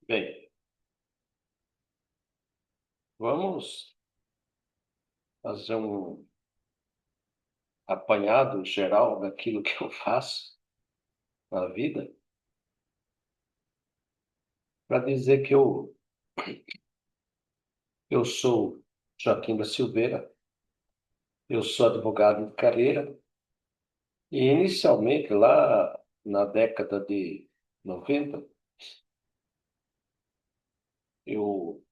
Bem, vamos fazer um apanhado geral daquilo que eu faço na vida, para dizer que eu sou Joaquim da Silveira, eu sou advogado de carreira, e inicialmente, lá na década de 90, eu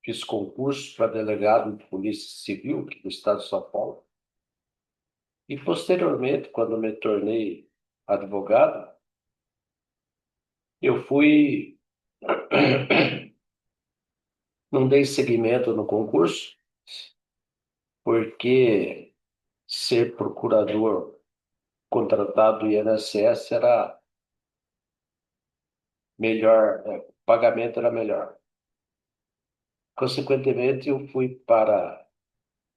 fiz concurso para delegado de Polícia Civil aqui do estado de São Paulo, e posteriormente, quando me tornei advogado, eu fui, não dei seguimento no concurso, porque ser procurador contratado do INSS era melhor, o pagamento era melhor. Consequentemente, eu fui para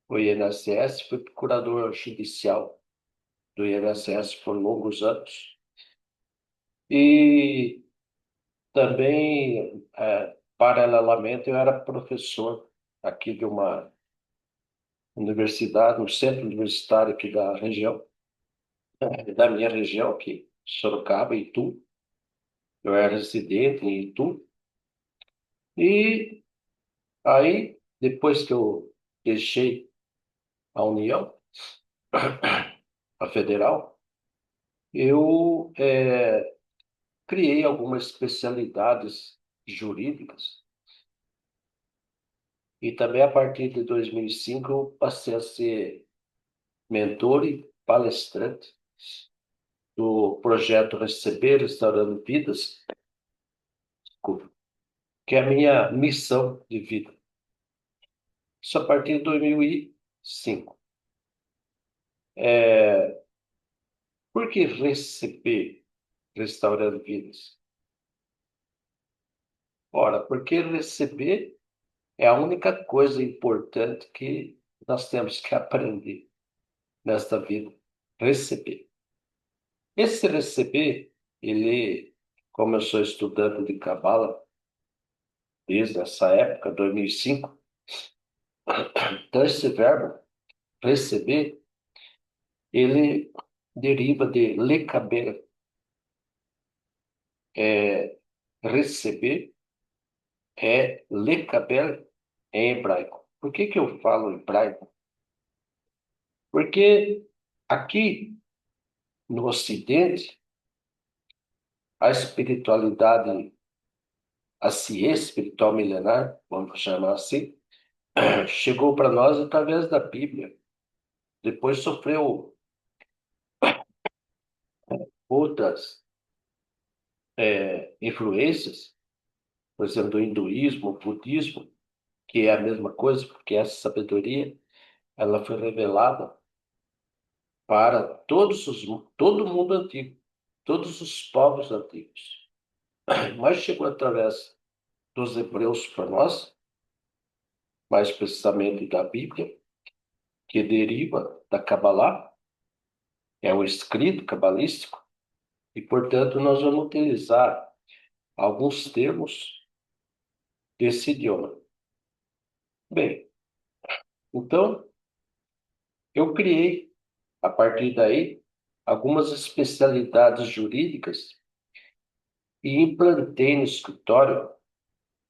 o INSS, fui procurador judicial do INSS por longos anos. E também, paralelamente, eu era professor aqui de uma universidade, um centro universitário aqui da região, da minha região aqui, Sorocaba, Itu. Eu era residente em Itu. E aí, depois que eu deixei a União, a Federal, eu criei algumas especialidades jurídicas e também a partir de 2005 eu passei a ser mentor e palestrante do projeto Receber Restaurando Vidas, que é a minha missão de vida. Isso a partir de 2005. É, por que receber Restaurando Vidas? Ora, porque receber é a única coisa importante que nós temos que aprender nesta vida. Receber. Esse receber, ele, como eu sou estudante de Cabala desde essa época, 2005, então esse verbo receber, ele deriva de lecaber, é, receber é lecaber em hebraico. Por que que eu falo hebraico? Porque aqui no Ocidente, a espiritualidade, a ciência espiritual milenar, vamos chamar assim, chegou para nós através da Bíblia. Depois sofreu outras influências, por exemplo, do hinduísmo, budismo, que é a mesma coisa, porque essa sabedoria ela foi revelada para todo o mundo antigo, todos os povos antigos. Mas chegou através dos hebreus para nós, mais precisamente da Bíblia, que deriva da Kabbalah, é o escrito cabalístico, e, portanto, nós vamos utilizar alguns termos desse idioma. Bem, então, eu criei, a partir daí, algumas especialidades jurídicas e implantei no escritório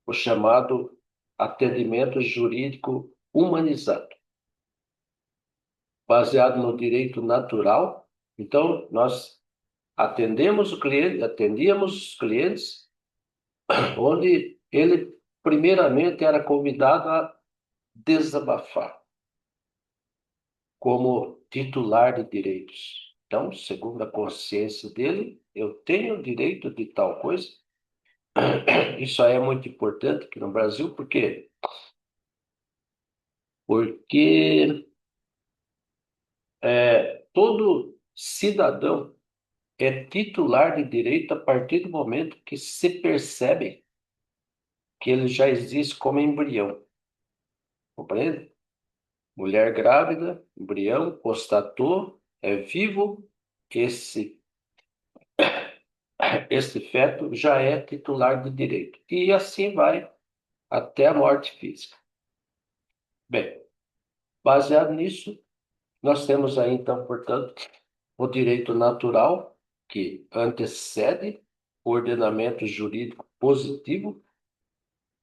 o chamado atendimento jurídico humanizado, baseado no direito natural. Então, nós atendíamos os clientes, onde ele primeiramente era convidado a desabafar como titular de direitos. Então, segundo a consciência dele, eu tenho o direito de tal coisa. Isso aí é muito importante aqui no Brasil, por quê? Porque todo cidadão é titular de direito a partir do momento que se percebe que ele já existe como embrião. Compreende? Mulher grávida, embrião, constatou, é vivo, esse esse feto já é titular de direito. E assim vai até a morte física. Bem, baseado nisso, nós temos aí, então, portanto, o direito natural, que antecede o ordenamento jurídico positivo,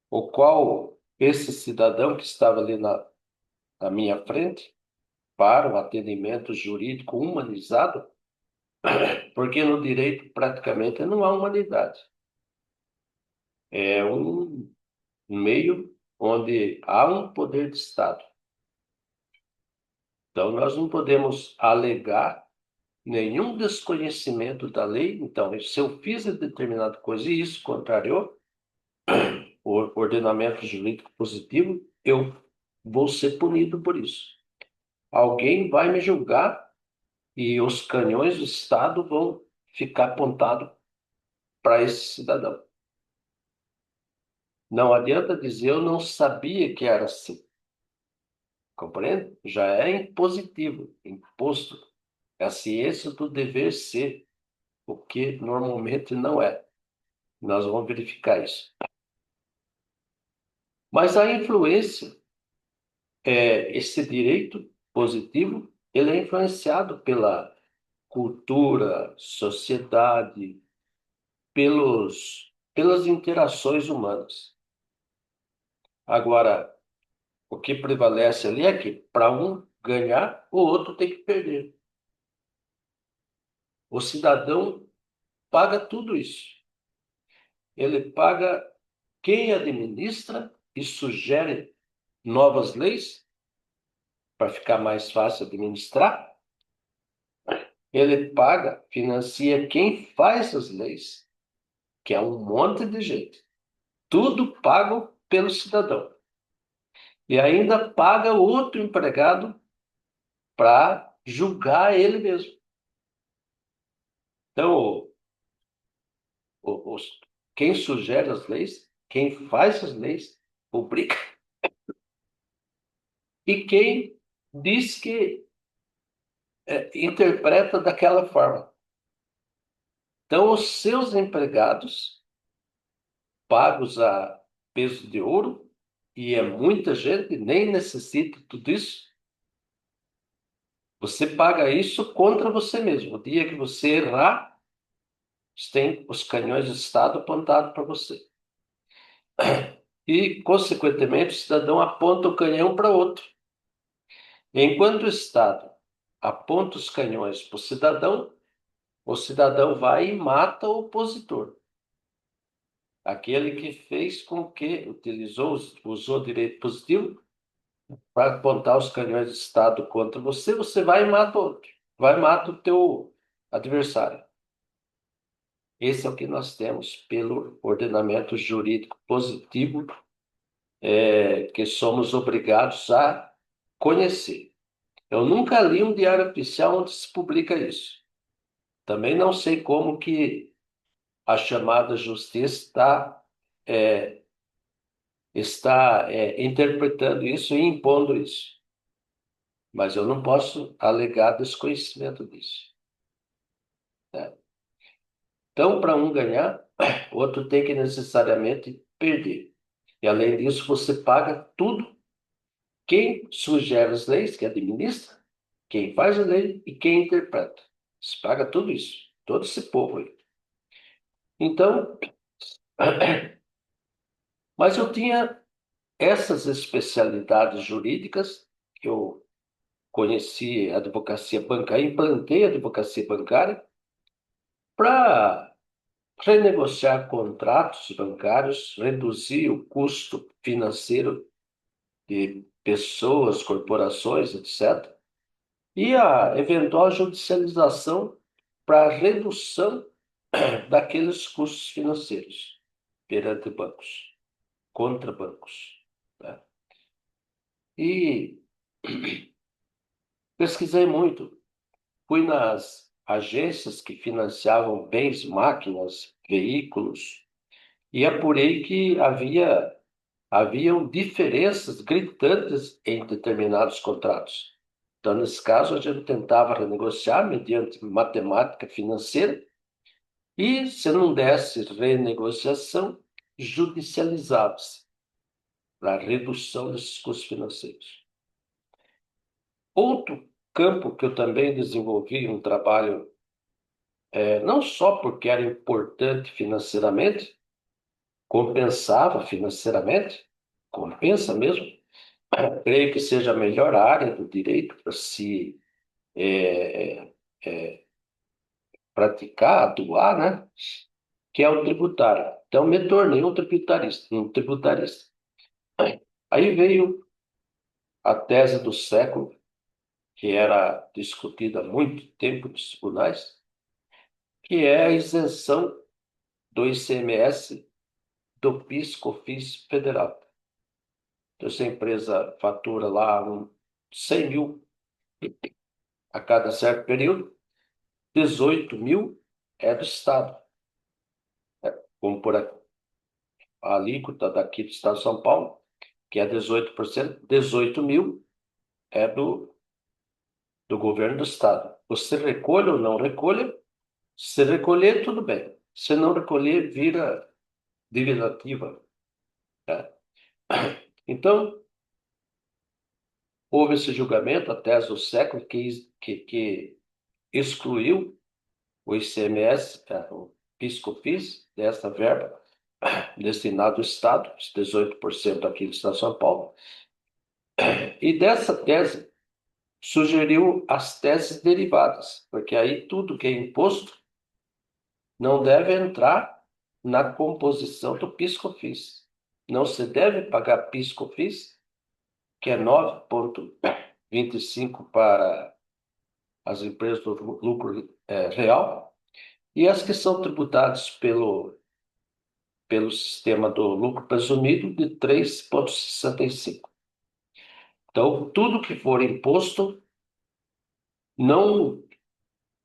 o qual esse cidadão que estava ali na minha frente, para o atendimento jurídico humanizado, porque no direito praticamente não há humanidade. É um meio onde há um poder de Estado. Então, nós não podemos alegar nenhum desconhecimento da lei. Então, se eu fiz determinada coisa e isso contrariou o ordenamento jurídico positivo, eu vou ser punido por isso. Alguém vai me julgar e os canhões do Estado vão ficar apontados para esse cidadão. Não adianta dizer eu não sabia que era assim. Compreende? Já é impositivo, imposto. É a ciência do dever ser, o que normalmente não é. Nós vamos verificar isso. Mas a influência, esse direito positivo, ele é influenciado pela cultura, sociedade, pelas interações humanas. Agora, o que prevalece ali é que para um ganhar, o outro tem que perder. O cidadão paga tudo isso. Ele paga quem administra e sugere novas leis para ficar mais fácil administrar. Ele paga, financia quem faz as leis, que é um monte de gente. Tudo pago pelo cidadão. E ainda paga outro empregado para julgar ele mesmo. Então, quem sugere as leis, quem faz as leis, publica, e quem diz que interpreta daquela forma. Então, os seus empregados, pagos a peso de ouro, e é muita gente, nem necessita tudo isso, você paga isso contra você mesmo. O dia que você errar, tem os canhões do Estado apontados para você. E, consequentemente, o cidadão aponta o canhão para outro. Enquanto o Estado aponta os canhões para o cidadão vai e mata o opositor. Aquele que fez com que usou o direito positivo para apontar os canhões do Estado contra você, você vai e mata outro. Vai e mata o teu adversário. Esse é o que nós temos pelo ordenamento jurídico positivo, que somos obrigados a conhecer. Eu nunca li um diário oficial onde se publica isso. Também não sei como que a chamada justiça está interpretando isso e impondo isso. Mas eu não posso alegar desconhecimento disso, né? Então, para um ganhar, o outro tem que necessariamente perder. E, além disso, você paga tudo. Quem sugere as leis, que administra, quem faz a lei e quem interpreta. Você paga tudo isso, todo esse povo aí. Então, mas eu tinha essas especialidades jurídicas, que eu conheci a advocacia bancária, implantei a advocacia bancária para renegociar contratos bancários, reduzir o custo financeiro de pessoas, corporações, etc. E a eventual judicialização para redução daqueles custos financeiros perante bancos, contra bancos, né? E pesquisei muito, fui nas agências que financiavam bens, máquinas, veículos, e apurei que haviam diferenças gritantes em determinados contratos. Então, nesse caso, a gente tentava renegociar mediante matemática financeira E, se não desse renegociação, judicializava-se para redução desses custos financeiros. Outro campo que eu também desenvolvi um trabalho, não só porque era importante financeiramente, compensava financeiramente, compensa mesmo, creio que seja a melhor área do direito para se é, praticar, atuar, né? Que é o tributário. Então, me tornei um tributarista. Aí veio a tese do século, que era discutida há muito tempo nos tribunais, que é a isenção do ICMS do PIS/COFINS federal. Então, se a empresa fatura lá 100 mil a cada certo período, 18 mil é do Estado. Como por a alíquota daqui do Estado de São Paulo, que é 18%, 18 mil é do governo do Estado. Você recolhe ou não recolhe? Se recolher, tudo bem. Se não recolher, vira dívida ativa. Tá? Então, houve esse julgamento, a tese do século, que excluiu o ICMS, o PIS/COFINS, dessa verba destinada ao Estado, os 18% aqui do Estado de São Paulo. E dessa tese sugeriu as teses derivadas, porque aí tudo que é imposto não deve entrar na composição do PIS/COFINS. Não se deve pagar PIS/COFINS, que é 9,25 para as empresas do lucro real, e as que são tributadas pelo sistema do lucro presumido de 3,65. Então, tudo que for imposto não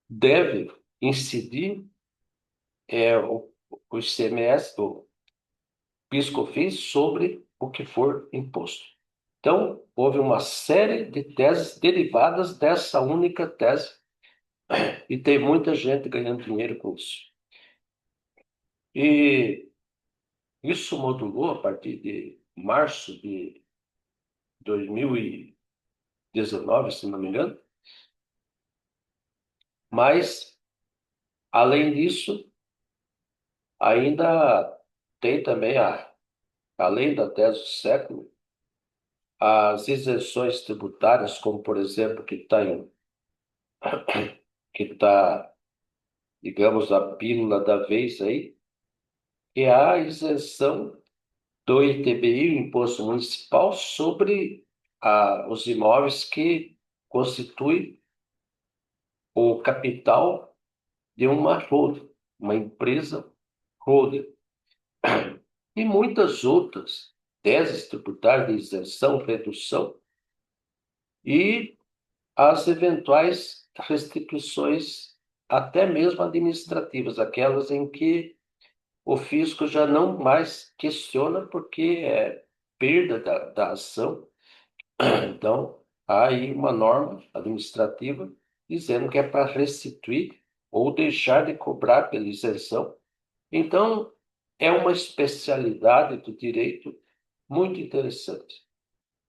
deve incidir o ICMS, o PIS/COFINS, sobre o que for imposto. Então, houve uma série de teses derivadas dessa única tese, e tem muita gente ganhando dinheiro com isso. E isso modulou a partir de março de 2019, se não me engano. Mas, além disso, ainda tem também, além da tese do século, as isenções tributárias, como, por exemplo, que está, digamos, a pílula da vez aí, que é a isenção do ITBI, o Imposto Municipal, sobre os imóveis que constituem o capital de uma holding, uma empresa holding. E muitas outras teses tributárias de isenção, redução e as eventuais restituições, até mesmo administrativas, aquelas em que o fisco já não mais questiona porque é perda da ação. Então, há aí uma norma administrativa dizendo que é para restituir ou deixar de cobrar pela isenção. Então, é uma especialidade do direito muito interessante,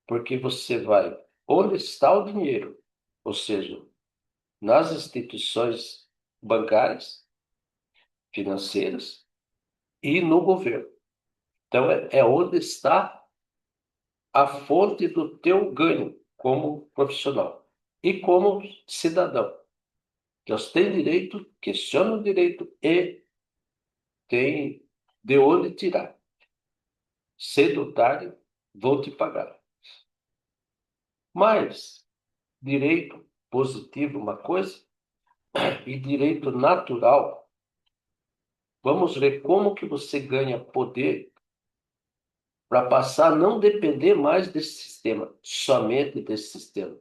porque você vai onde está o dinheiro, ou seja, nas instituições bancárias, financeiras e no governo. Então, é onde está a fonte do teu ganho como profissional e como cidadão. Nós temos direito, questiona o direito e tem de onde tirar. Cedo ou tarde, vou te pagar. Mas direito positivo uma coisa e direito natural, vamos ver como que você ganha poder para passar a não depender mais desse sistema, somente desse sistema,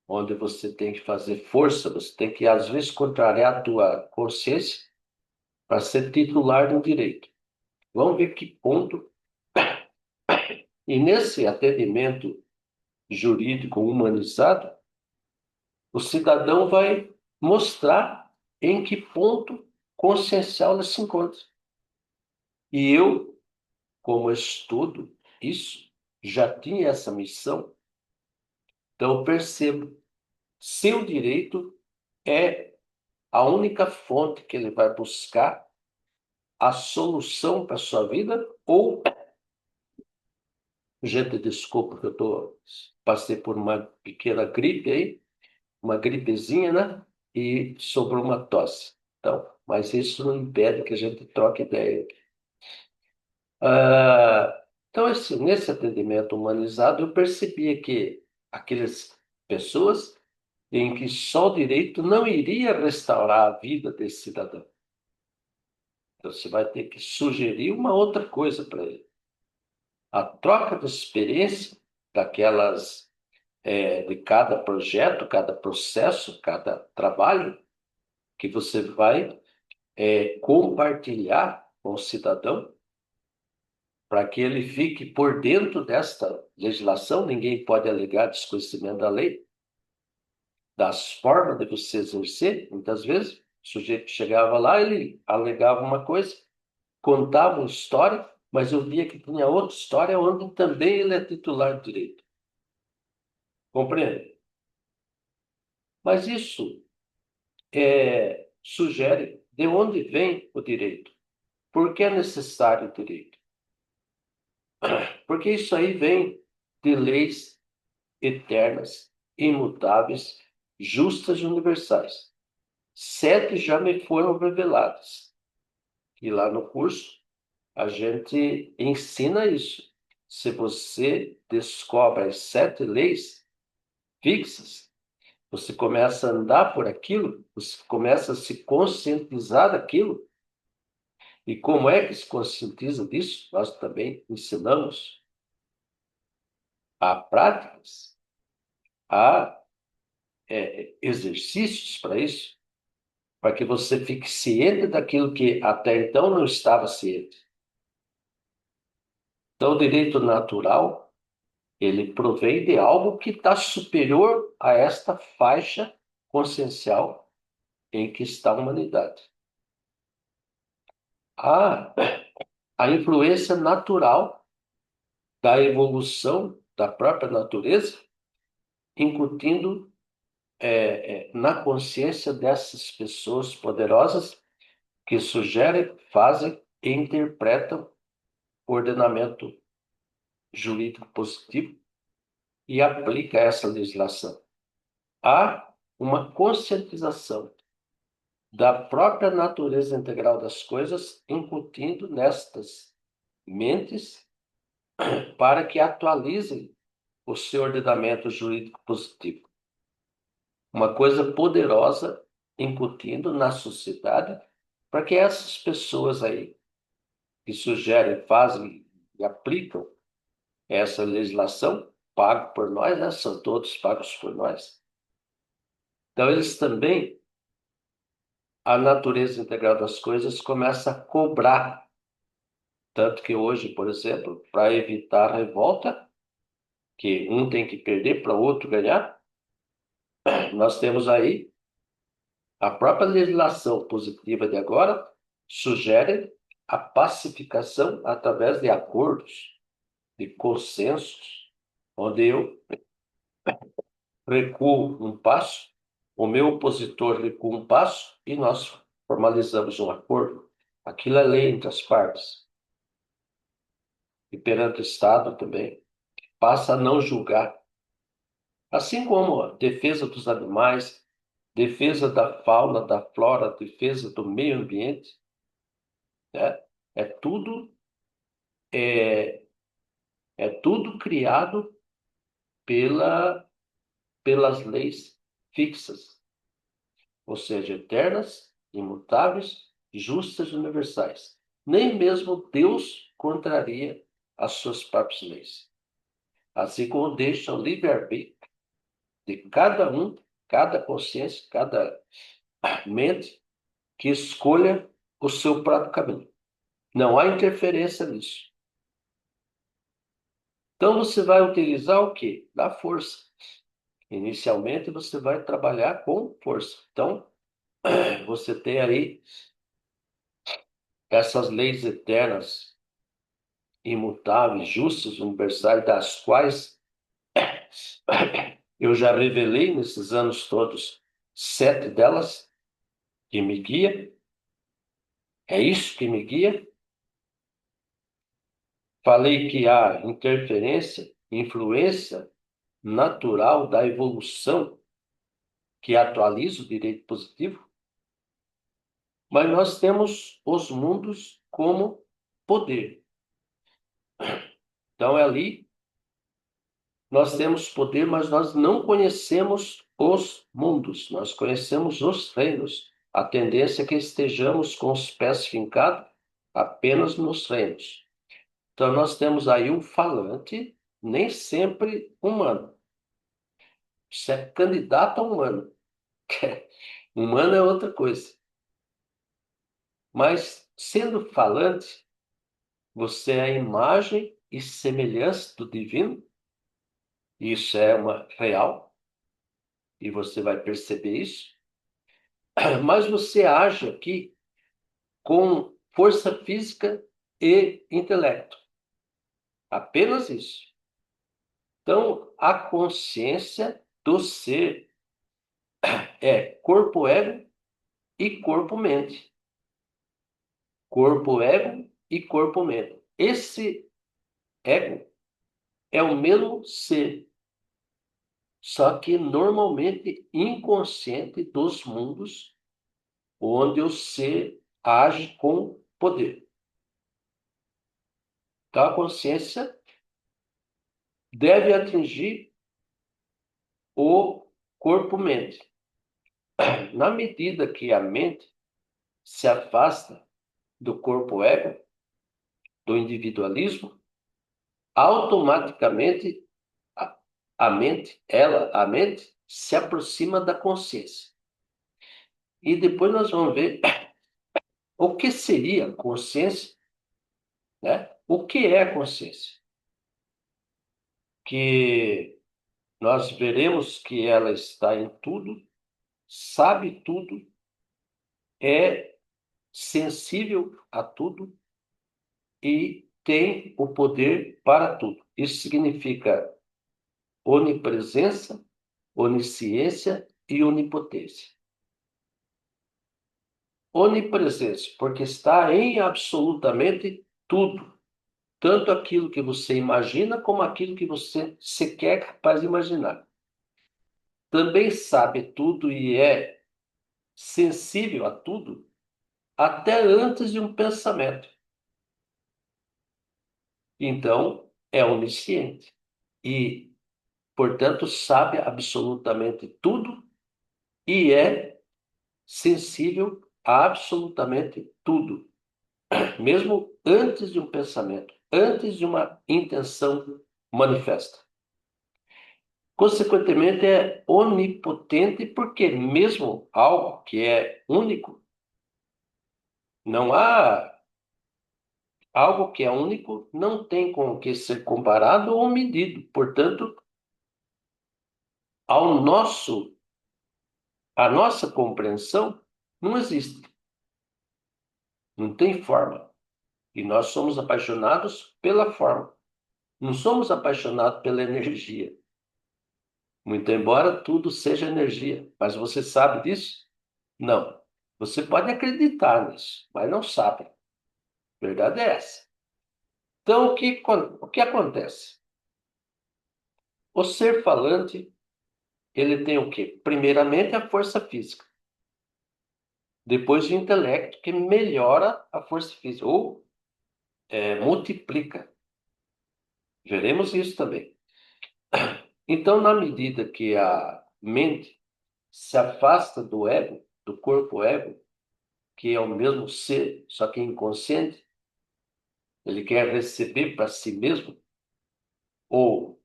onde você tem que fazer força, você tem que, às vezes, contrariar a tua consciência para ser titular de um direito. Vamos ver que ponto. E nesse atendimento jurídico humanizado, o cidadão vai mostrar em que ponto consciencial ela se encontra. E eu, como estudo isso, já tinha essa missão, então eu percebo, seu direito é a única fonte que ele vai buscar a solução para a sua vida, ou, gente, desculpa que passei por uma pequena gripe aí, uma gripezinha, né? E sobrou uma tosse. Então, mas isso não impede que a gente troque ideia. Então, nesse atendimento humanizado, eu percebia que aquelas pessoas em que só o direito não iria restaurar a vida desse cidadão. Então, você vai ter que sugerir uma outra coisa para ele. A troca de experiência daquelas, de cada projeto, cada processo, cada trabalho que você vai compartilhar com o cidadão, para que ele fique por dentro desta legislação. Ninguém pode alegar desconhecimento da lei, das formas de você exercer. Muitas vezes, o sujeito chegava lá, ele alegava uma coisa, contava uma história, mas eu via que tinha outra história onde também ele é titular de direito. Compreende? Mas isso sugere de onde vem o direito. Por que é necessário o direito? Porque isso aí vem de leis eternas, imutáveis, justas e universais. 7 já me foram reveladas. E lá no curso a gente ensina isso. Se você descobre as 7 leis fixas, você começa a andar por aquilo, você começa a se conscientizar daquilo. E como é que se conscientiza disso? Nós também ensinamos a práticas, a exercícios para isso, para que você fique ciente daquilo que até então não estava ciente. Então, o direito natural, ele provém de algo que está superior a esta faixa consciencial em que está a humanidade. A, a influência natural da evolução da própria natureza, incutindo na consciência dessas pessoas poderosas que sugerem, fazem e interpretam o ordenamento jurídico positivo e aplica essa legislação. Há uma conscientização da própria natureza integral das coisas, incutindo nestas mentes para que atualizem o seu ordenamento jurídico positivo. Uma coisa poderosa incutindo na sociedade para que essas pessoas aí que sugerem, fazem e aplicam essa legislação, pago por nós, né? São todos pagos por nós. Então, eles também, a natureza integral das coisas começa a cobrar. Tanto que hoje, por exemplo, para evitar a revolta, que um tem que perder para o outro ganhar, nós temos aí a própria legislação positiva de agora sugere a pacificação através de acordos, de consensos, onde eu recuo um passo, o meu opositor recua um passo e nós formalizamos um acordo. Aquilo é lei entre as partes. E perante o Estado também, passa a não julgar. Assim como a defesa dos animais, defesa da fauna, da flora, defesa do meio ambiente, né? É tudo, é, é tudo criado pela, pelas leis fixas, ou seja, eternas, imutáveis, justas e universais. Nem mesmo Deus contraria as suas próprias leis. Assim como deixa o livre-arbítrio de cada um, cada consciência, cada mente, que escolha o seu próprio caminho. Não há interferência nisso. Então você vai utilizar o quê? Da força. Inicialmente você vai trabalhar com força. Então, você tem aí essas leis eternas, imutáveis, justas, universais, das quais eu já revelei nesses anos todos 7 delas que me guia. É isso que me guia. Falei que há interferência, influência natural da evolução que atualiza o direito positivo, mas nós temos os mundos como poder. Então, é ali, nós temos poder, mas nós não conhecemos os mundos, nós conhecemos os reinos. A tendência é que estejamos com os pés fincados apenas nos reinos. Então, nós temos aí um falante, nem sempre humano. Isso é candidato a humano. Humano é outra coisa. Mas, sendo falante, você é a imagem e semelhança do divino. Isso é uma real, e você vai perceber isso. Mas você age aqui com força física e intelecto. Apenas isso. Então, a consciência do ser é corpo-ego e corpo-mente. Corpo-ego e corpo-mente. Esse ego é o mesmo ser, só que normalmente inconsciente dos mundos onde o ser age com poder. Então, a consciência deve atingir o corpo-mente. Na medida que a mente se afasta do corpo-ego, do individualismo, automaticamente a mente se aproxima da consciência. E depois nós vamos ver o que seria consciência, né? O que é consciência? Que nós veremos que ela está em tudo, sabe tudo, é sensível a tudo e tem o poder para tudo. Isso significa onipresença, onisciência e onipotência. Onipresença, porque está em absolutamente tudo, tanto aquilo que você imagina como aquilo que você sequer é capaz de imaginar. Também sabe tudo e é sensível a tudo, até antes de um pensamento. Então, é onisciente e, portanto, sabe absolutamente tudo e é sensível a absolutamente tudo, mesmo antes de um pensamento, antes de uma intenção manifesta. Consequentemente, é onipotente porque mesmo algo que é único, não há algo que é único, não tem com o que ser comparado ou medido. Portanto, ao nosso a nossa compreensão não existe, não tem forma. E nós somos apaixonados pela forma. Não somos apaixonados pela energia. Muito embora tudo seja energia. Mas você sabe disso? Não. Você pode acreditar nisso, mas não sabe. A verdade é essa. Então, o que acontece? O ser falante, ele tem o quê? Primeiramente, a força física. Depois, o intelecto, que melhora a força física, ou multiplica. Veremos isso também. Então, na medida que a mente se afasta do ego, do corpo ego, que é o mesmo ser, só que inconsciente, ele quer receber para si mesmo, ou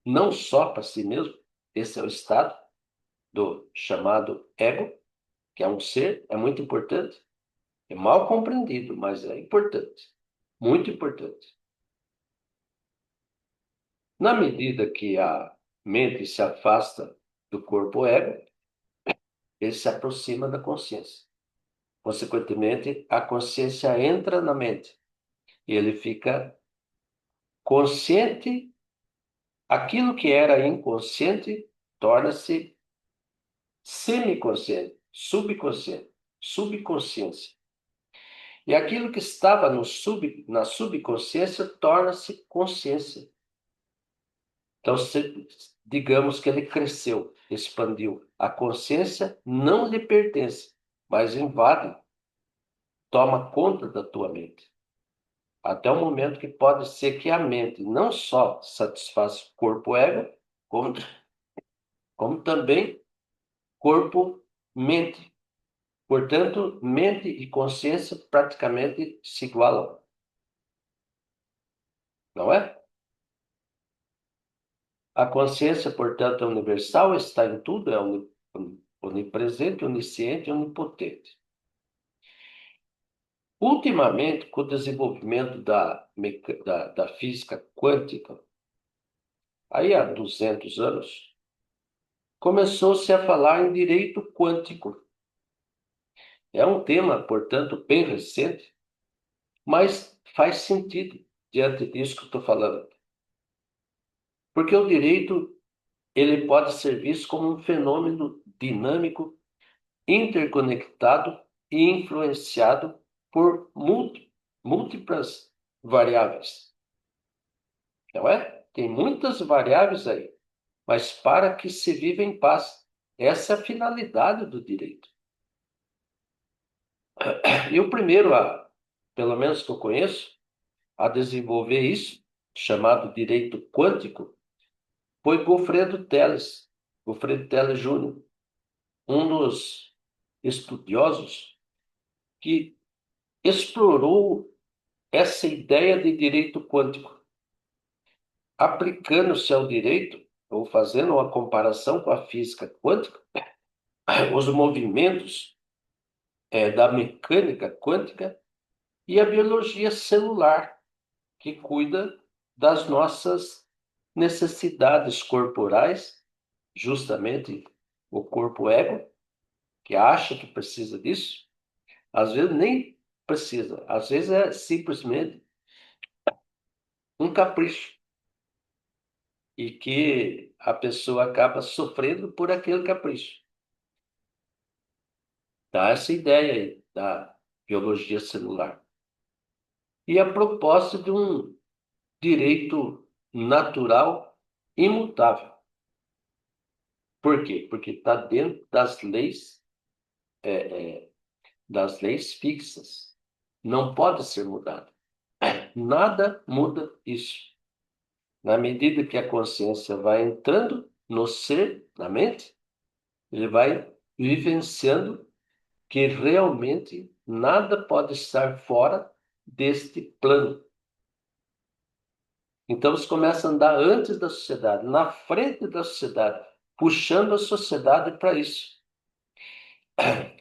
não só para si mesmo, esse é o estado do chamado ego, que é um ser, é muito importante, é mal compreendido, mas é importante, muito importante. Na medida que a mente se afasta do corpo ego, ele se aproxima da consciência. Consequentemente, a consciência entra na mente e ele fica consciente. Aquilo que era inconsciente torna-se semiconsciente, subconsciente, subconsciência. E aquilo que estava na subconsciência torna-se consciência. Então, digamos que ele cresceu, expandiu. A consciência não lhe pertence, mas invade, toma conta da tua mente. Até o momento que pode ser que a mente não só satisfaz corpo-ego, como também corpo-mente. Portanto, mente e consciência praticamente se igualam, não é? A consciência, portanto, é universal, está em tudo, é onipresente, onisciente e onipotente. Ultimamente, com o desenvolvimento da física quântica, aí há 200 anos, começou-se a falar em direito quântico. É um tema, portanto, bem recente, mas faz sentido diante disso que eu estou falando. Porque o direito ele pode ser visto como um fenômeno dinâmico, interconectado e influenciado por múltiplas variáveis. Não é? Tem muitas variáveis aí, mas para que se viva em paz. Essa é a finalidade do direito. E o primeiro, pelo menos que eu conheço, a desenvolver isso, chamado direito quântico, foi Goffredo Teles Júnior, um dos estudiosos que explorou essa ideia de direito quântico, aplicando-se ao direito, ou fazendo uma comparação com a física quântica, os movimentos da mecânica quântica e a biologia celular, que cuida das nossas necessidades corporais, justamente o corpo ego, que acha que precisa disso, às vezes nem precisa, às vezes é simplesmente um capricho e que a pessoa acaba sofrendo por aquele capricho. Dá essa ideia aí da biologia celular. E a proposta de um direito natural imutável. Por quê? Porque está dentro das leis fixas. Não pode ser mudado. Nada muda isso. Na medida que a consciência vai entrando no ser, na mente, ele vai vivenciando que realmente nada pode estar fora deste plano. Então você começa a andar antes da sociedade, na frente da sociedade, puxando a sociedade para isso.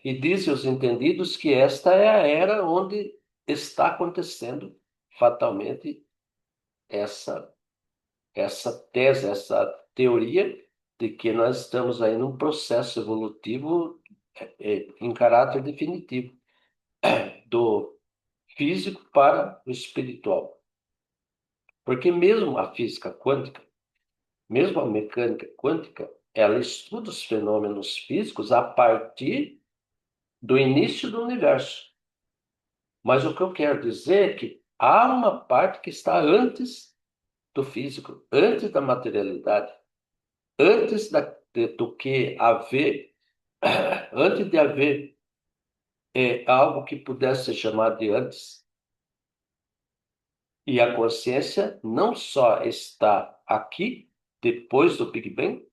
E dizem os entendidos que esta é a era onde está acontecendo fatalmente essa tese, essa teoria de que nós estamos aí num processo evolutivo em caráter definitivo, do físico para o espiritual. Porque mesmo a física quântica, mesmo a mecânica quântica, ela estuda os fenômenos físicos a partir do início do universo. Mas o que eu quero dizer é que há uma parte que está antes do físico, antes da materialidade, antes do que haver, antes de haver algo que pudesse ser chamado de antes. E a consciência não só está aqui, depois do Big Bang,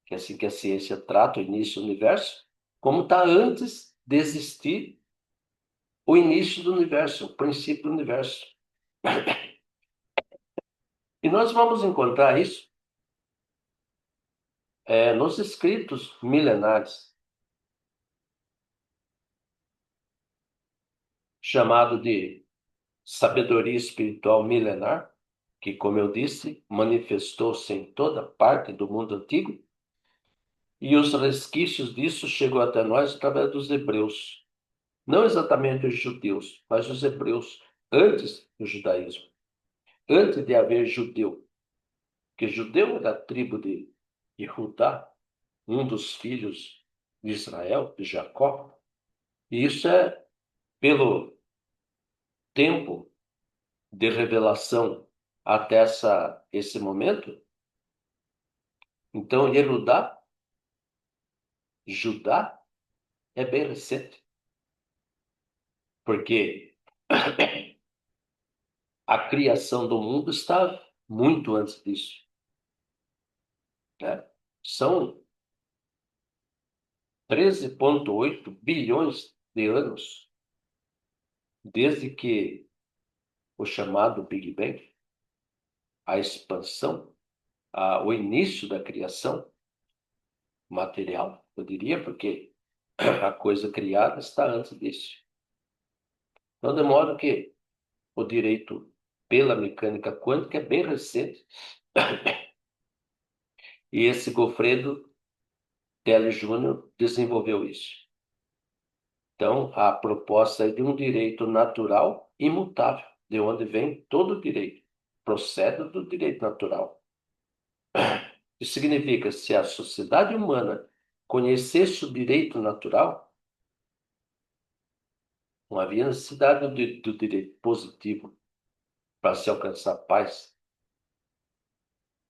que é assim que a ciência trata o início do universo, como está antes de existir o início do universo, o princípio do universo. E nós vamos encontrar isso nos escritos milenares, chamado de sabedoria espiritual milenar, que, como eu disse, manifestou-se em toda parte do mundo antigo, e os resquícios disso chegou até nós através dos hebreus. Não exatamente os judeus, mas os hebreus, antes do judaísmo, antes de haver judeu, que judeu era a tribo de Judá, um dos filhos de Israel, de Jacó, e isso é pelo tempo de revelação até esse momento. Então, Judá, é bem recente, porque a criação do mundo está muito antes disso, né? São 13,8 bilhões de anos desde que o chamado Big Bang, a expansão, o início da criação material, eu diria, porque a coisa criada está antes disso. Então, de modo que o direito pela mecânica quântica é bem recente, e esse Goffredo Teles Júnior desenvolveu isso. Então, a proposta é de um direito natural imutável, de onde vem todo o direito, procede do direito natural. Isso significa, se a sociedade humana conhecesse o direito natural, não havia necessidade do direito positivo para se alcançar paz.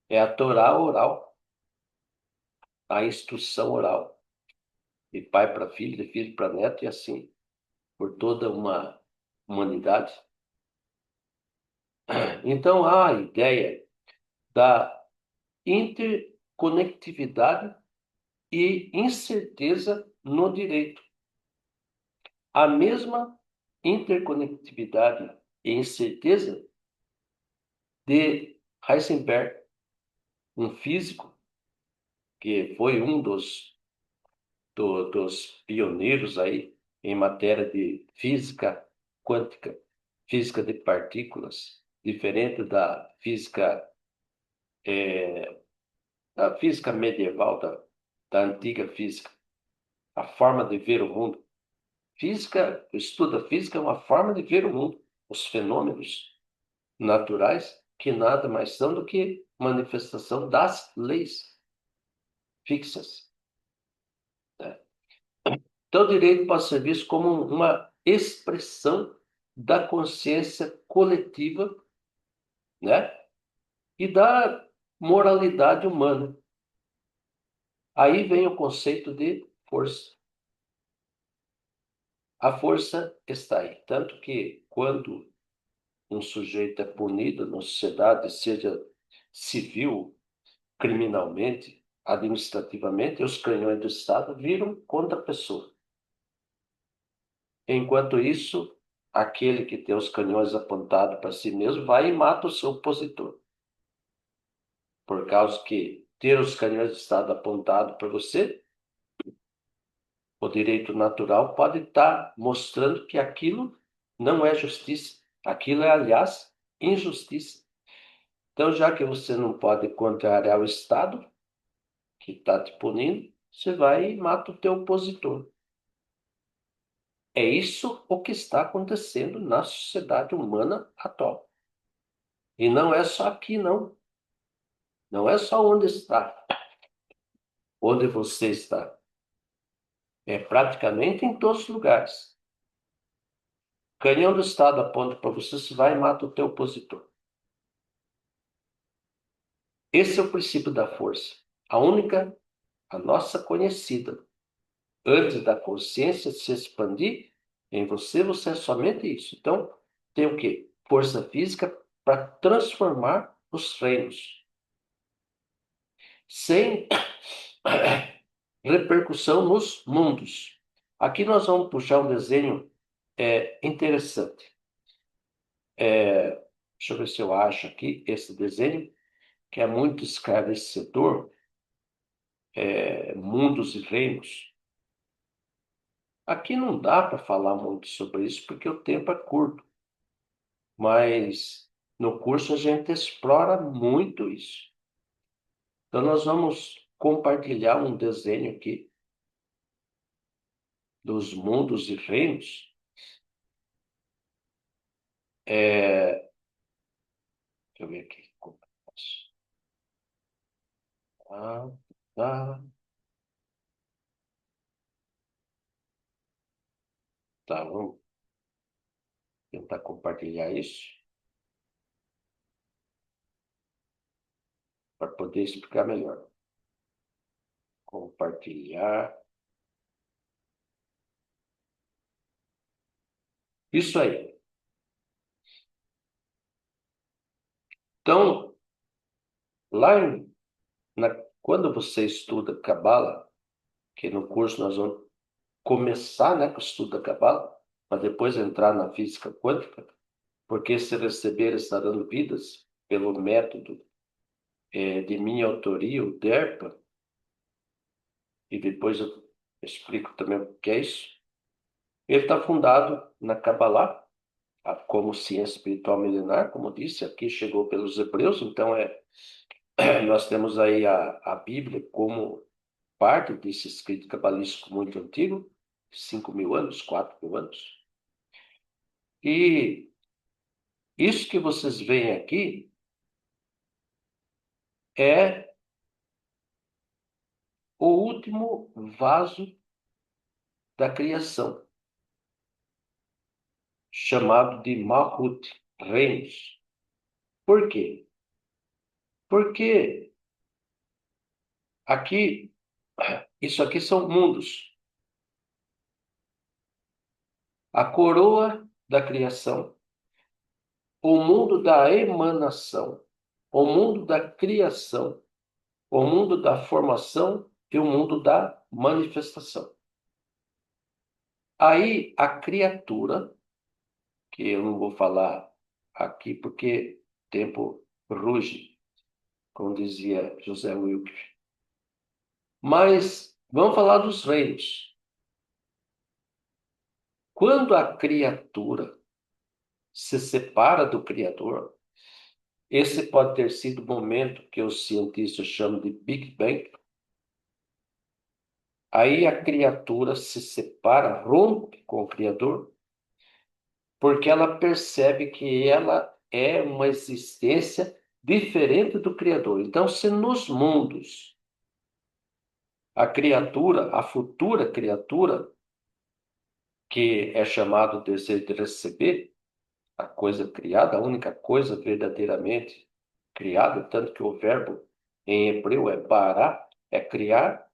É a Torá oral, a instrução oral, de pai para filho, de filho para neto, e assim, por toda uma humanidade. Então, há a ideia da interconectividade e incerteza no direito. A mesma interconectividade e incerteza de Heisenberg, um físico que foi um dos pioneiros aí em matéria de física quântica, física de partículas, diferente da física medieval, da antiga física, a forma de ver o mundo. Física, o estudo da física é uma forma de ver o mundo, os fenômenos naturais, que nada mais são do que manifestação das leis fixas, né? Então, o direito pode ser visto como uma expressão da consciência coletiva, né? E da moralidade humana. Aí vem o conceito de força. A força está aí. Tanto que, quando um sujeito é punido na sociedade, seja civil, criminalmente, administrativamente, os canhões do Estado viram contra a pessoa. Enquanto isso, aquele que tem os canhões apontados para si mesmo vai e mata o seu opositor. Por causa que ter os canhões do Estado apontados para você, o direito natural pode estar mostrando que aquilo não é justiça. Aquilo é, aliás, injustiça. Então, já que você não pode contrariar o Estado, que está te punindo, você vai e mata o teu opositor. É isso o que está acontecendo na sociedade humana atual. E não é só aqui, não. Não é só onde está, onde você está. É praticamente em todos os lugares. Canhão do Estado aponta para você, você vai e mata o teu opositor. Esse é o princípio da força. A nossa conhecida. Antes da consciência se expandir em você, você é somente isso. Então, tem o quê? Força física para transformar os reinos. Sem repercussão nos mundos. Aqui nós vamos puxar um desenho interessante. Deixa eu ver se eu acho aqui esse desenho, que é muito esclarecedor, mundos e reinos. Aqui não dá para falar muito sobre isso, porque o tempo é curto, mas no curso a gente explora muito isso. Então nós vamos compartilhar um desenho aqui dos mundos e reinos, deixa eu ver aqui. Ah, tá, tá, vamos tentar compartilhar isso para poder explicar melhor. Compartilhar. Isso aí. Então, lá quando você estuda Cabala, que no curso nós vamos começar, né, com o estudo da Cabala, para depois entrar na física quântica, porque se receber está dando vidas pelo método de minha autoria, o DERPA, e depois eu explico também o que é isso. Ele está fundado na Kabbalah, como ciência espiritual milenar, como disse, aqui chegou pelos hebreus, então nós temos aí a Bíblia como parte desse escrito cabalístico muito antigo, 5.000 anos, 4.000 anos. E isso que vocês veem aqui é o último vaso da criação, chamado de Malhut, reinos. Por quê? Porque aqui, isso aqui são mundos. A coroa da criação, o mundo da emanação, o mundo da criação, o mundo da formação e o mundo da manifestação. Aí a criatura, que eu não vou falar aqui porque o tempo ruge, como dizia José Wilker. Mas vamos falar dos reinos. Quando a criatura se separa do Criador, esse pode ter sido o momento que os cientistas chamam de Big Bang. Aí a criatura se separa, rompe com o Criador, porque ela percebe que ela é uma existência diferente do Criador. Então, se nos mundos a criatura, a futura criatura, que é chamado de desejo de receber, a coisa criada, a única coisa verdadeiramente criada, tanto que o verbo em hebreu é bará, é criar,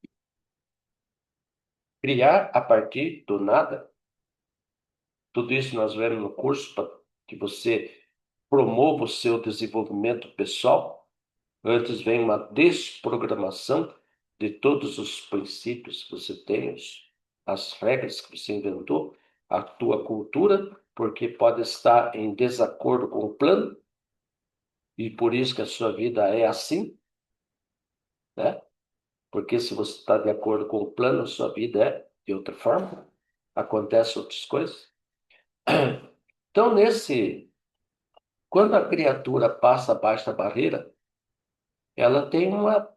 criar a partir do nada. Tudo isso nós vemos no curso para que você promova o seu desenvolvimento pessoal. Antes vem uma desprogramação de todos os princípios que você tem, as regras que você inventou, a tua cultura, porque pode estar em desacordo com o plano, e por isso que a sua vida é assim, né? Porque se você está de acordo com o plano, a sua vida é de outra forma, acontecem outras coisas. Então, quando a criatura passa abaixo da barreira, ela tem uma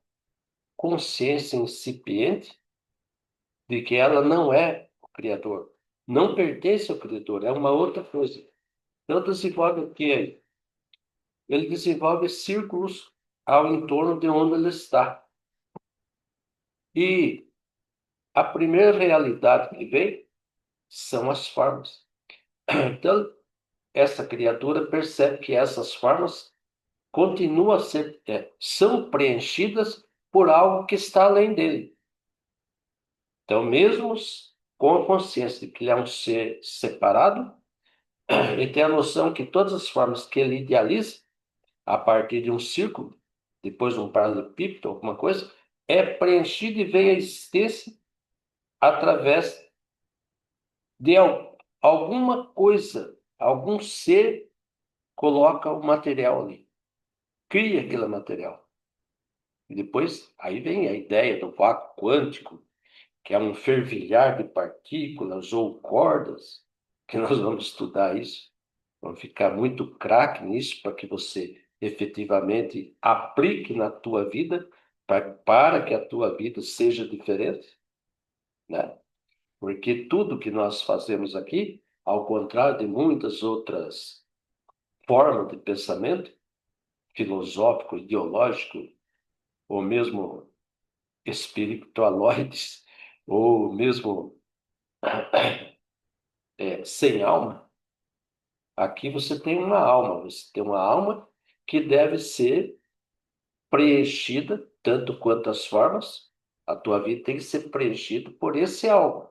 consciência incipiente de que ela não é o Criador, não pertence ao Criador, é uma outra coisa. Então, desenvolve o que? Ele desenvolve círculos ao entorno de onde ele está. E a primeira realidade que vem são as formas. Então, essa criatura percebe que essas formas continuam a ser, são preenchidas por algo que está além dele. Então, mesmo com a consciência de que ele é um ser separado, ele tem a noção que todas as formas que ele idealiza, a partir de um círculo, depois de um paralelepípedo, alguma coisa, é preenchido e vem à existência através de alguma coisa, algum ser coloca o material ali, cria aquele material. E depois, aí vem a ideia do vácuo quântico, que é um fervilhar de partículas ou cordas, que nós vamos estudar isso. Vamos ficar muito craque nisso para que você efetivamente aplique na tua vida, para que a tua vida seja diferente, né? Porque tudo que nós fazemos aqui, ao contrário de muitas outras formas de pensamento, filosófico, ideológico, ou mesmo espiritualoides, ou mesmo sem alma, aqui você tem uma alma, você tem uma alma que deve ser preenchida, tanto quanto as formas, a tua vida tem que ser preenchida por esse alma.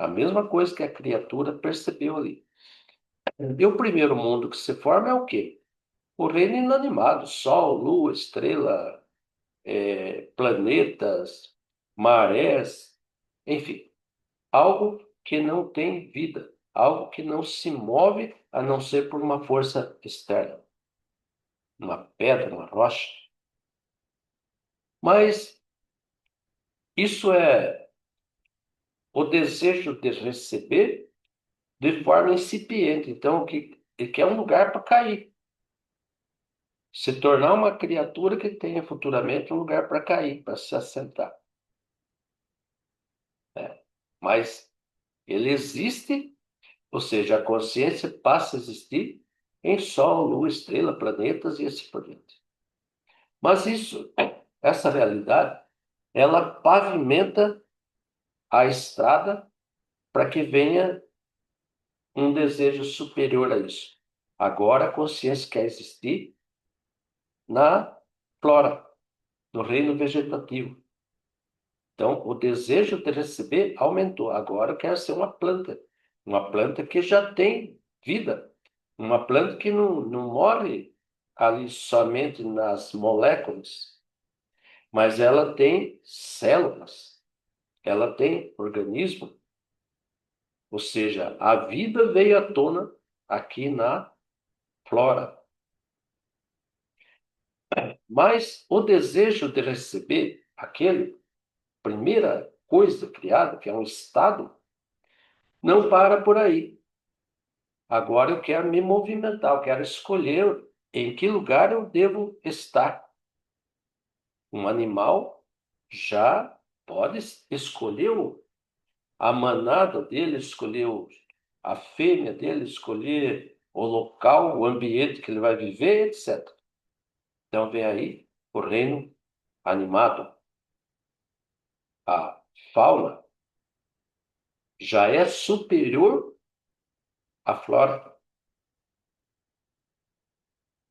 A mesma coisa que a criatura percebeu ali. E o primeiro mundo que se forma é o quê? O reino inanimado, sol, lua, estrela, planetas, marés, enfim, algo que não tem vida, algo que não se move a não ser por uma força externa, uma pedra, uma rocha. Mas isso é o desejo de receber de forma incipiente. Então, que ele quer um lugar para cair, se tornar uma criatura que tenha futuramente um lugar para cair, para se assentar. Né? Mas ele existe, ou seja, a consciência passa a existir em Sol, Lua, estrela, planetas e assim por diante. Mas isso, essa realidade, ela pavimenta a estrada para que venha um desejo superior a isso. Agora a consciência quer existir na flora, no reino vegetativo. Então, o desejo de receber aumentou. Agora eu quero ser uma planta que já tem vida, uma planta que não morre ali somente nas moléculas, mas ela tem células, ela tem organismo, ou seja, a vida veio à tona aqui na flora. Mas o desejo de receber aquele primeira coisa criada, que é um estado, não para por aí. Agora eu quero me movimentar, eu quero escolher em que lugar eu devo estar. Um animal já pode escolher a manada dele, escolher a fêmea dele, escolher o local, o ambiente que ele vai viver, etc. Então vem aí o reino animado. A fauna já é superior à flora.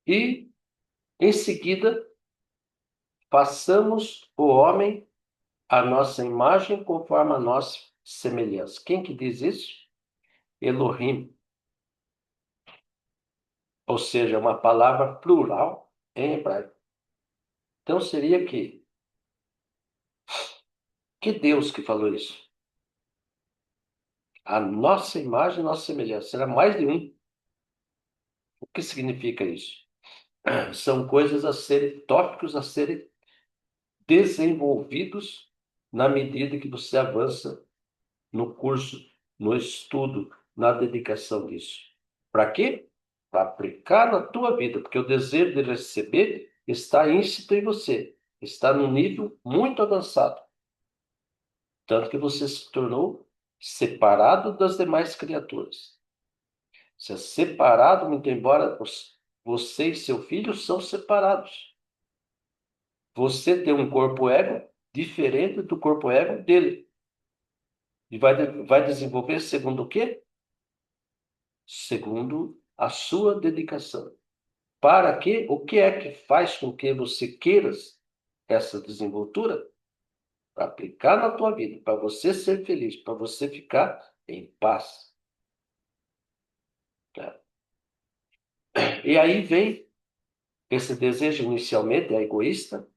E, em seguida, façamos o homem a nossa imagem conforme a nossa semelhança. Quem que diz isso? Elohim. Ou seja, uma palavra plural em hebraico. Então seria que Deus que falou isso. A nossa imagem, nossa semelhança. Será mais de um. O que significa isso? São coisas a serem, tópicos a serem desenvolvidos na medida que você avança no curso, no estudo, na dedicação disso. Para quê? Para aplicar na tua vida, porque o desejo de receber está íncito em você, está num nível muito avançado, tanto que você se tornou separado das demais criaturas. Você é separado, muito embora você e seu filho são separados. Você tem um corpo ego diferente do corpo ego dele. E vai desenvolver segundo o quê? Segundo a sua dedicação. Para que, o que é que faz com que você queiras essa desenvoltura? Para aplicar na tua vida, para você ser feliz, para você ficar em paz. Né? E aí vem esse desejo inicialmente é egoísta,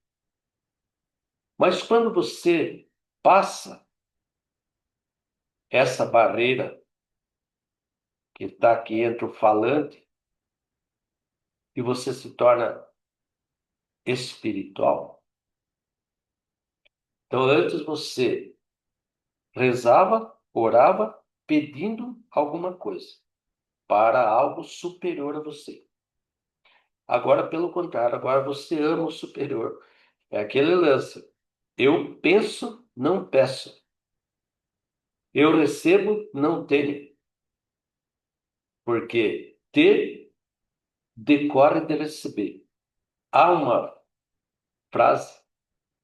mas quando você passa essa barreira que está aqui entre o falante e você se torna espiritual. Então antes você rezava, orava, pedindo alguma coisa para algo superior a você. Agora, pelo contrário, agora você ama o superior. É aquele lance. Eu penso, não peço. Eu recebo, não tenho, porque ter decorre de receber. Há uma frase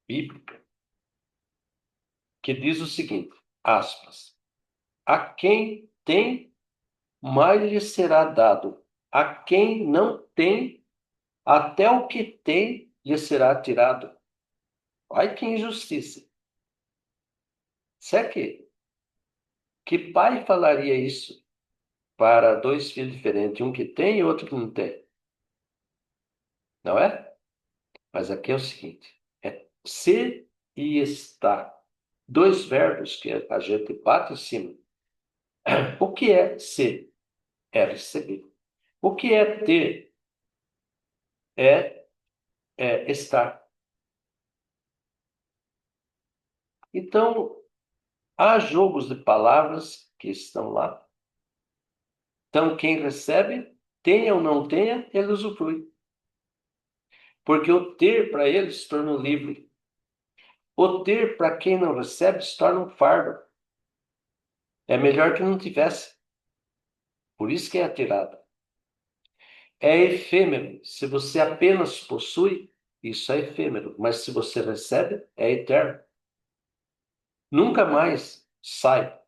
bíblica que diz o seguinte, aspas, a quem tem, mais lhe será dado. A quem não tem, até o que tem lhe será tirado. Ai, que injustiça. Será que pai falaria isso para dois filhos diferentes, um que tem e outro que não tem? Não é? Mas aqui é o seguinte, é ser e estar. Dois verbos que a gente bate em cima. O que é ser? É receber. O que é ter? É, é estar. Então, há jogos de palavras que estão lá. Então, quem recebe, tenha ou não tenha, ele usufrui. Porque o ter para ele se torna um livre. O ter para quem não recebe se torna um fardo. É melhor que não tivesse. Por isso que é tirado. É efêmero. Se você apenas possui, isso é efêmero. Mas se você recebe, é eterno. Nunca mais sai.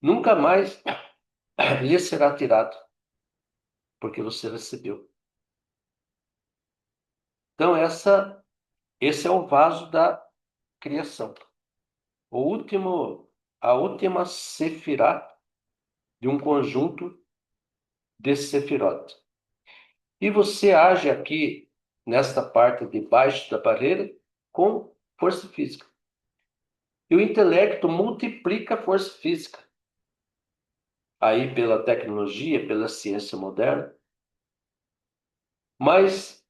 Nunca mais lhe será tirado. Porque você recebeu. Então, esse é o vaso da criação. A última sefirá de um conjunto de sefirot. E você age aqui, nesta parte de baixo da barreira, com força física. E o intelecto multiplica a força física. Aí pela tecnologia, pela ciência moderna. Mas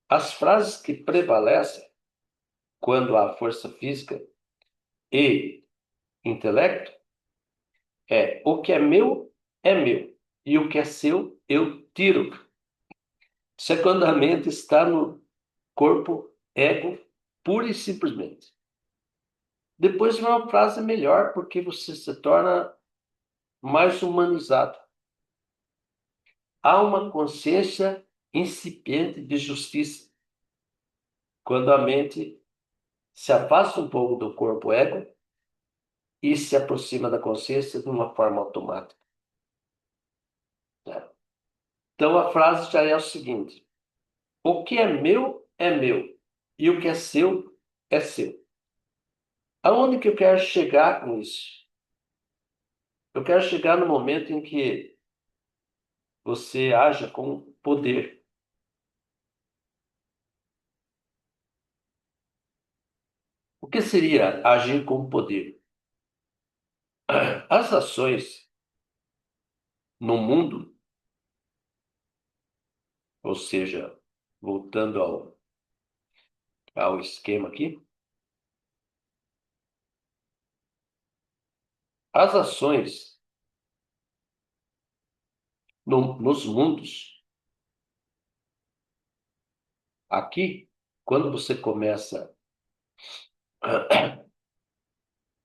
as frases que prevalecem quando há força física e intelecto é o que é meu. E o que é seu, eu tiro. Isso é quando a mente está no corpo ego, pura e simplesmente. Depois vem uma frase melhor, porque você se torna mais humanizado. Há uma consciência incipiente de justiça. Quando a mente se afasta um pouco do corpo ego e se aproxima da consciência de uma forma automática. Né? Então a frase já é o seguinte: o que é meu, e o que é seu é seu. Aonde que eu quero chegar com isso? Eu quero chegar no momento em que você haja com poder. O que seria agir com poder? As ações no mundo, ou seja, voltando ao esquema aqui, as ações nos mundos, aqui, quando você começa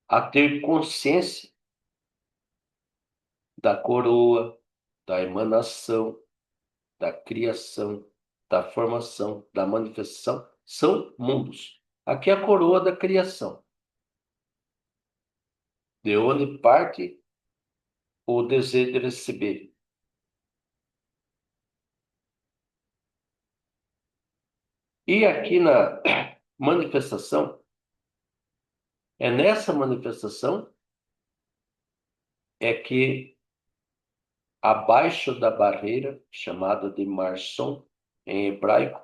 a ter consciência da coroa, da emanação, da criação, da formação, da manifestação, são mundos. Aqui é a coroa da criação, de onde parte o desejo de receber. E aqui na manifestação, é nessa manifestação é que abaixo da barreira, chamada de Marson em hebraico,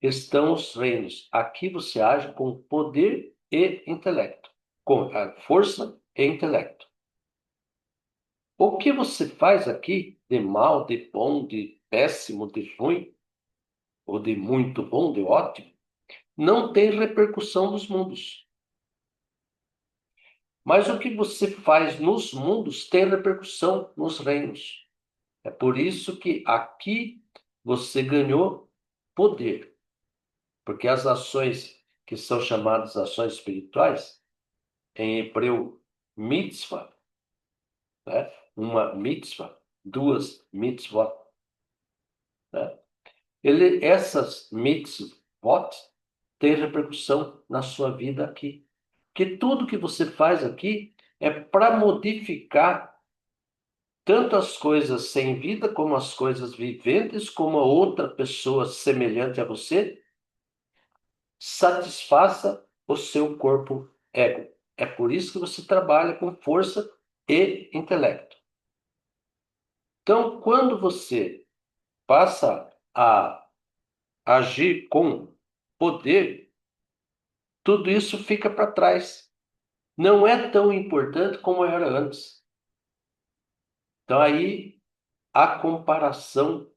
estão os reinos. Aqui você age com poder e intelecto, com a força e intelecto. O que você faz aqui de mal, de bom, de péssimo, de ruim, ou de muito bom, de ótimo, não tem repercussão nos mundos. Mas o que você faz nos mundos tem repercussão nos reinos. É por isso que aqui você ganhou poder. Porque as ações que são chamadas ações espirituais em hebreu mitzvah, né? Uma mitzvah, duas mitzvot, né? Essas mitzvot têm repercussão na sua vida aqui. Que tudo que você faz aqui é para modificar tanto as coisas sem vida, como as coisas viventes, como a outra pessoa semelhante a você, satisfaça o seu corpo ego. É por isso que você trabalha com força e intelecto. Então, quando você passa a agir com poder, tudo isso fica para trás. Não é tão importante como era antes. Então, aí a comparação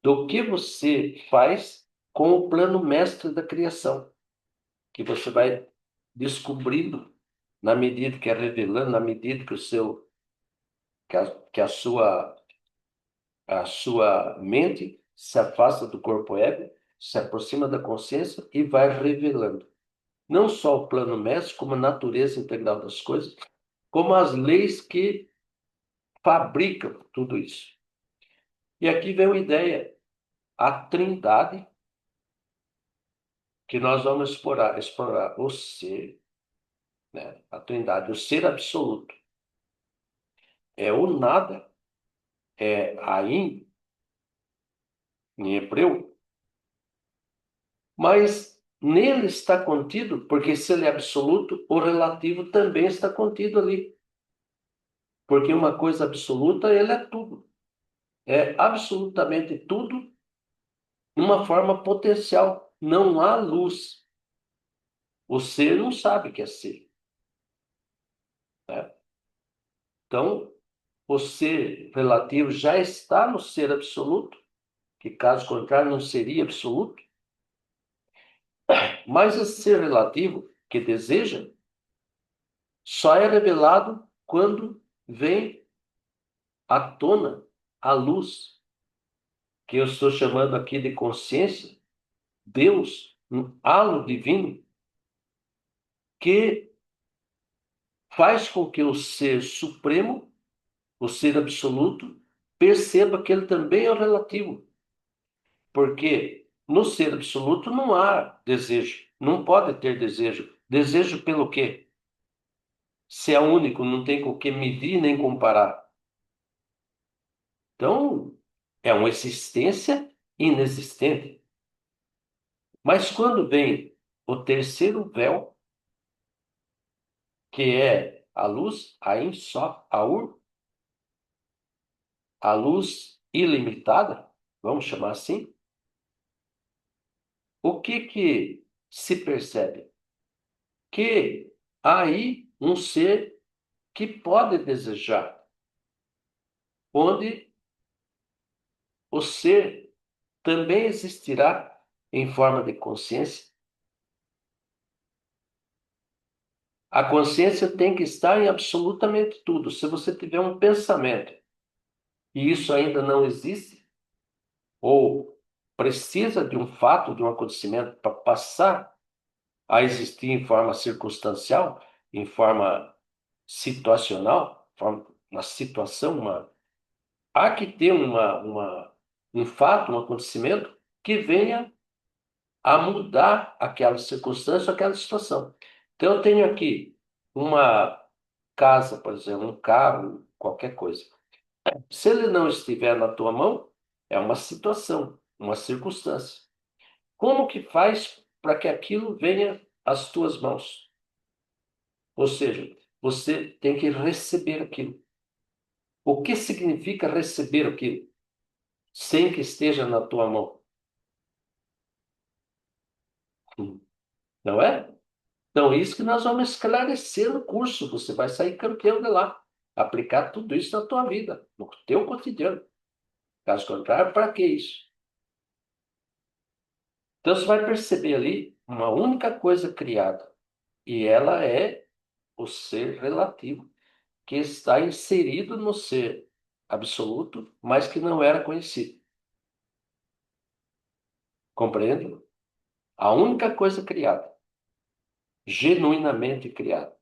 do que você faz com o plano mestre da criação, que você vai descobrindo na medida que é revelando, na medida que o seu a sua mente se afasta do corpo ego, se aproxima da consciência e vai revelando não só o plano mestre, como a natureza integral das coisas, como as leis que fabricam tudo isso. E aqui vem uma ideia, a trindade, que nós vamos explorar o ser, né? A trindade, o ser absoluto. É o nada, é Ain, em hebreu, mas nele está contido, porque se ele é absoluto, o relativo também está contido ali. Porque uma coisa absoluta, ele é tudo. É absolutamente tudo uma forma potencial. Não há luz. O ser não sabe que é ser, né? Então, o ser relativo já está no ser absoluto, que caso contrário não seria absoluto, mas esse ser relativo que deseja só é revelado quando vem à tona a luz, que eu estou chamando aqui de consciência, Deus, um halo divino, que faz com que o ser supremo, o ser absoluto, perceba que ele também é o relativo. Porque no ser absoluto não há desejo, não pode ter desejo. Desejo pelo quê? Se é único, não tem com o que medir nem comparar. Então, é uma existência inexistente. Mas quando vem o terceiro véu, que é a luz, a Ein Sof, a luz ilimitada, vamos chamar assim, o que se percebe? Que há aí um ser que pode desejar, onde o ser também existirá em forma de consciência. A consciência tem que estar em absolutamente tudo. Se você tiver um pensamento e isso ainda não existe, ou precisa de um fato, de um acontecimento para passar a existir em forma circunstancial, em forma situacional, uma situação, há que ter um fato, um acontecimento que venha a mudar aquela circunstância, aquela situação. Então, eu tenho aqui uma casa, por exemplo, um carro, qualquer coisa. Se ele não estiver na tua mão, é uma situação, uma circunstância. Como que faz para que aquilo venha às tuas mãos? Ou seja, você tem que receber aquilo. O que significa receber aquilo sem que esteja na tua mão? Não é? Então, isso que nós vamos esclarecer no curso. Você vai sair campeão de lá. Aplicar tudo isso na tua vida, no teu cotidiano. Caso contrário, para que isso? Então, você vai perceber ali uma única coisa criada. E ela é o ser relativo, que está inserido no ser absoluto, mas que não era conhecido. Compreende? A única coisa criada. genuinamente criado.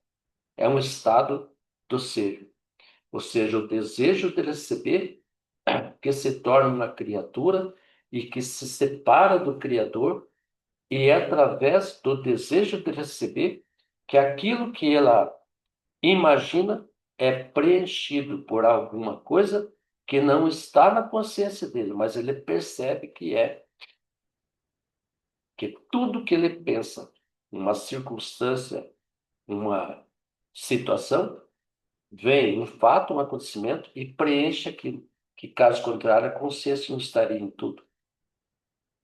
É um estado do ser, ou seja, o desejo de receber que se torna uma criatura e que se separa do Criador, e é através do desejo de receber que aquilo que ela imagina é preenchido por alguma coisa que não está na consciência dele, mas ele percebe que tudo que ele pensa, uma circunstância, uma situação, vem um fato, um acontecimento e preenche aquilo, que caso contrário, a consciência não estaria em tudo.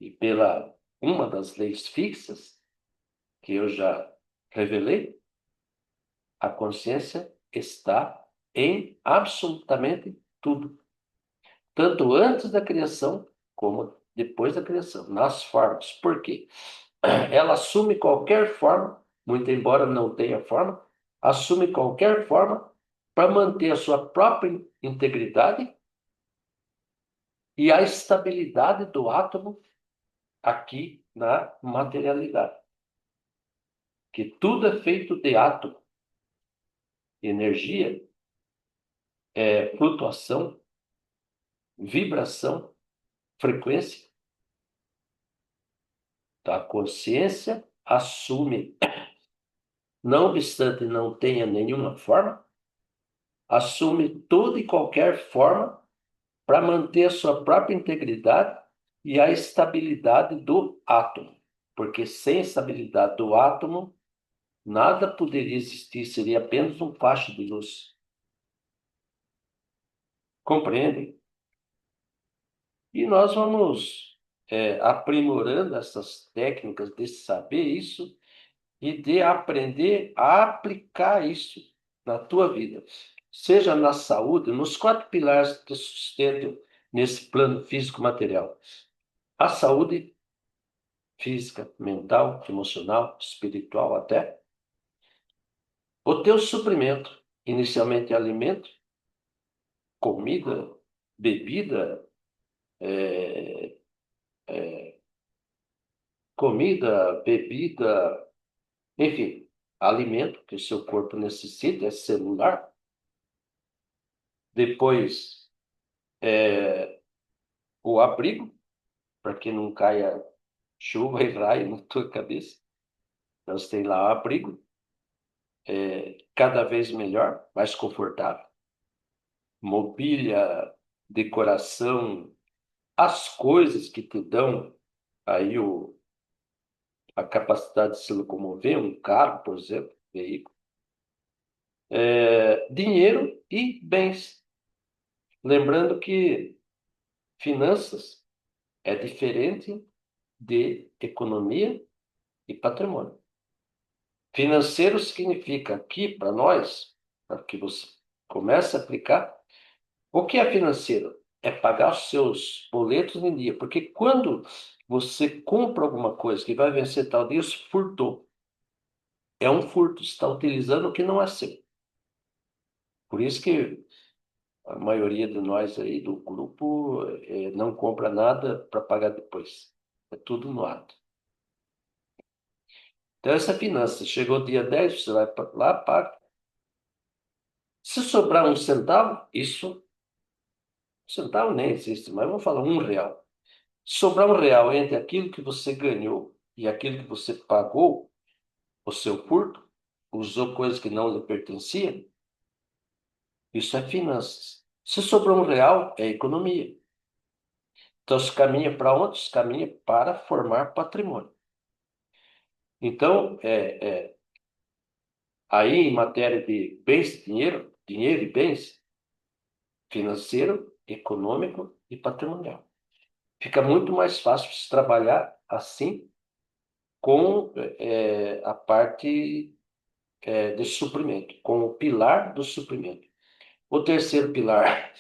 E pela uma das leis fixas que eu já revelei, a consciência está em absolutamente tudo, tanto antes da criação como depois da criação, nas formas. Por quê? Ela assume qualquer forma, muito embora não tenha forma, assume qualquer forma para manter a sua própria integridade e a estabilidade do átomo aqui na materialidade. Que tudo é feito de átomo. Energia é flutuação, vibração, frequência. Então, a consciência assume, não obstante não tenha nenhuma forma, assume toda e qualquer forma para manter a sua própria integridade e a estabilidade do átomo. Porque sem estabilidade do átomo, nada poderia existir, seria apenas um facho de luz. Compreendem? E nós vamos aprimorando essas técnicas de saber isso e de aprender a aplicar isso na tua vida. Seja na saúde, nos 4 pilares que sustentam nesse plano físico-material. A saúde física, mental, emocional, espiritual até. O teu suprimento, inicialmente alimento, comida, bebida, é, comida, bebida, enfim, alimento que o seu corpo necessita, é celular. Depois, o abrigo, para que não caia chuva e raio na tua cabeça. Então, você tem lá o abrigo, cada vez melhor, mais confortável. Mobília, decoração, as coisas que te dão aí a capacidade de se locomover, um carro, por exemplo, veículo. Dinheiro e bens. Lembrando que finanças é diferente de economia e patrimônio. Financeiro significa aqui para nós, para que você comece a aplicar, o que é financeiro? É pagar os seus boletos em dia, porque quando você compra alguma coisa que vai vencer tal dia, isso furtou. É um furto, você está utilizando o que não é seu. Por isso que a maioria de nós aí do grupo não compra nada para pagar depois. É tudo no ato. Então, essa finança, chegou dia 10, você vai lá, paga. Se sobrar um centavo, isso, centavo nem existe, mas vamos falar R$ 1. Sobrar R$ 1 entre aquilo que você ganhou e aquilo que você pagou, o seu furto, usou coisas que não lhe pertenciam, isso é finanças. Se sobrou R$ 1, é economia. Então, se caminha para onde? Se caminha para formar patrimônio. Então, aí em matéria de bens e dinheiro, dinheiro e bens, financeiro, econômico e patrimonial. Fica muito mais fácil se trabalhar assim com a parte de suprimento, com o pilar do suprimento. O terceiro pilar,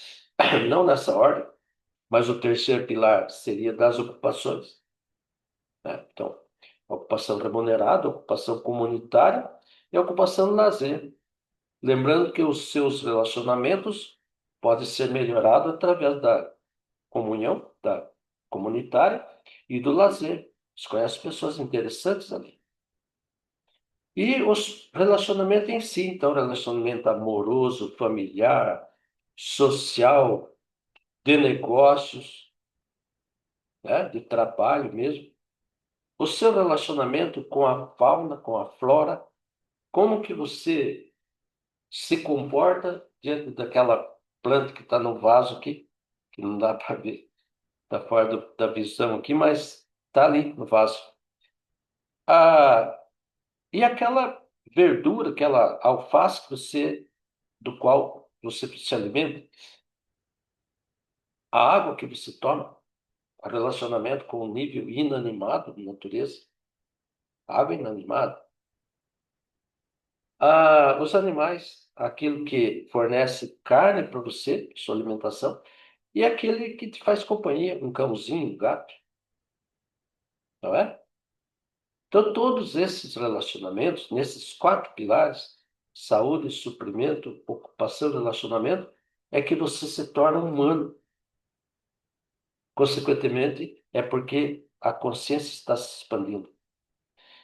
não nessa ordem, mas o terceiro pilar seria das ocupações, né? Então, ocupação remunerada, ocupação comunitária e ocupação de lazer. Lembrando que os seus relacionamentos podem ser melhorados através da comunhão, da comunitária e do lazer. Você conhece pessoas interessantes ali. E os relacionamentos em si, então, relacionamento amoroso, familiar, social, de negócios, né, de trabalho mesmo. O seu relacionamento com a fauna, com a flora, como que você se comporta diante daquela planta que está no vaso aqui, que não dá para ver, está fora da visão aqui, mas está ali no vaso. Ah, e aquela verdura, aquela alface do qual você se alimenta, a água que você toma, o relacionamento com o nível inanimado da natureza, água inanimada. Os animais, aquilo que fornece carne para você, sua alimentação, e aquele que te faz companhia, um cãozinho, um gato, não é? Então, todos esses relacionamentos, nesses quatro pilares, saúde, suprimento, ocupação e relacionamento, é que você se torna humano. Consequentemente, é porque a consciência está se expandindo.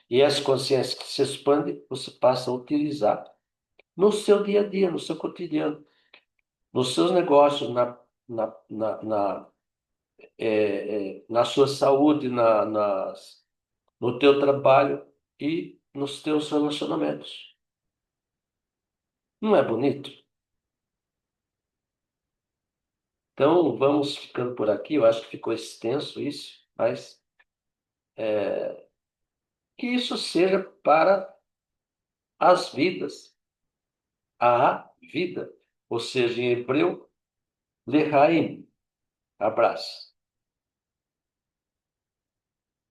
E essa consciência que se expande, você passa a utilizar no seu dia a dia, no seu cotidiano, nos seus negócios, na sua saúde, no teu trabalho e nos teus relacionamentos. Não é bonito? Então, vamos ficando por aqui. Eu acho que ficou extenso isso, mas que isso seja para as vidas, a vida, ou seja, em hebreu, lehaim. Abraço.